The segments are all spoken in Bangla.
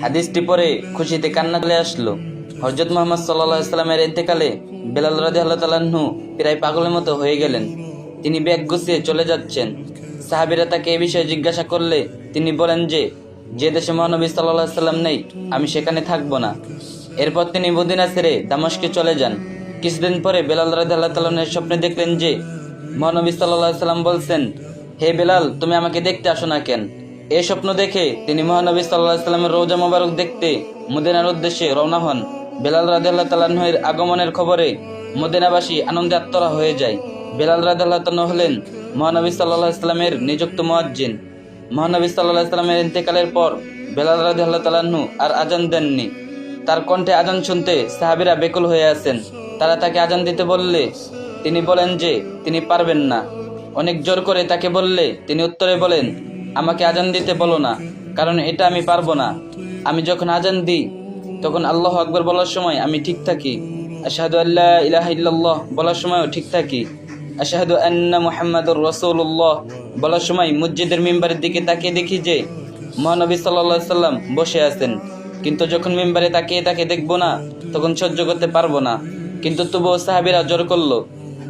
হাদিসটি পরে খুশিতে কান্না চলে আসলো। হযরত মুহাম্মদ সাল্লাল্লাহু আলাইহি সাল্লামের ইন্তেকালে বেলাল রাদিয়াল্লাহু তাআলা আনহু প্রায় পাগলের মতো হয়ে গেলেন। তিনি ব্যাগ গুছিয়ে চলে যাচ্ছেন। সাহাবীরা তাকে এই বিষয়ে জিজ্ঞাসা করলে তিনি বলেন যে দেশে মহানবী সাল্লাল্লাহু আলাইহি সাল্লাম নেই আমি সেখানে থাকবো না। এরপর তিনি মদিনা ছেড়ে দামেস্কে চলে যান। কিছুদিন পরে বেলাল রাদিয়াল্লাহু তাআলা আনহু স্বপ্নে দেখলেন যে মহানবী সাল্লাল্লাহু আলাইহি সাল্লাম বলছেন, হে বেলাল, তুমি আমাকে দেখতে আসো না কেন? এই স্বপ্ন দেখে তিনি মহানবী সাল্লাল্লাহু আলাইহি সাল্লামের রওজা মোবারক দেখতে মদিনার উদ্দেশ্যে রওনা হন। বেলাল রাদিয়াল্লাহু তাআলা আনহুর আগমনের খবরে মদিনাবাসী আনন্দে আত্মরা হয়ে যায়। বেলাল রাদিয়াল্লাহু তাআলা হলেন মহানবী সাল্লাল্লাহু আলাইহি সাল্লামের নিযুক্ত মুয়াজ্জিন। মহানবী সাল্লাল্লাহু আলাইহি সাল্লামের ইন্তেকালের পর বেলাল রাদিয়াল্লাহু তাআলা আনহু আর আজান দেননি। তার কণ্ঠে আজান শুনতে সাহাবীরা বেকুল হয়ে আছেন। তারা তাকে আজান দিতে বললে তিনি বলেন যে তিনি পারবেন না। অনেক জোর করে তাকে বললে তিনি উত্তরে বলেন, আমাকে আজান দিতে বলো না, কারণ এটা আমি পারবো না। আমি যখন আজান দিই তখন আল্লাহু আকবার বলার সময় আমি ঠিক থাকি, আশহাদু আল্লা ইলাহা ইল্লাল্লাহ বলার সময়ও ঠিক থাকি, আশহাদু আন্না মুহাম্মাদুর রাসূলুল্লাহ বলার সময় মসজিদের মিম্বারের দিকে তাকিয়ে দেখি যে মহানবী সাল্লাল্লাহু আলাইহি সাল্লাম বসে আছেন। কিন্তু যখন মিম্বারে তাকিয়ে তাকে দেখবো না তখন সহ্য করতে পারবো না। কিন্তু তবুও সাহাবীরা জোর করলো।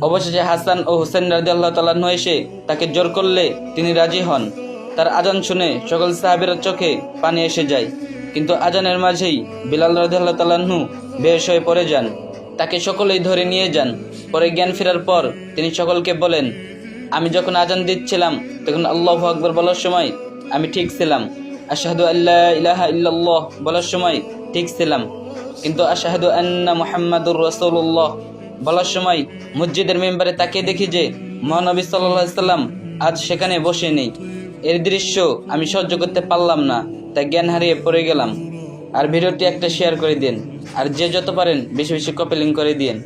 অবশেষে হাসান ও হুসেন রাদিয়াল্লাহু তাআলা আনহু এসে তাকে জোর করলে তিনি রাজি হন। তার আজান শুনে সকল সাহাবীর চোখে পানি এসে যায়। কিন্তু আজানের মাঝেই বিলাল রাদিয়াল্লাহু তাআলা আনহু বেহুশ হয়ে পড়ে যান। তাকে সকলেই ধরে নিয়ে যান। পরে জ্ঞান ফেরার পর তিনি সকলকে বলেন, আমি যখন আজান দিচ্ছিলাম তখন আল্লাহু আকবার বলার সময় আমি ঠিক ছিলাম, আশহাদু আল্লা ইলাহা ইল্লাল্লাহ বলার সময় ঠিক ছিলাম, কিন্তু আশহাদু আন্না মুহাম্মাদুর রাসূলুল্লাহ বলার সময় মসজিদের মেম্বারে তাকিয়ে দেখি যে মহানবী সাল্লাল্লাহু আলাইহি সাল্লাম আজ সেখানে বসে নেই। এর দৃশ্য আমি সহ্য করতে পারলাম না, তাই জ্ঞান হারিয়ে পড়ে গেলাম। আর ভিডিওটি একটা শেয়ার করে দিন, আর যে যত পারেন বেশি বেশি কপি লিংক করে দিন।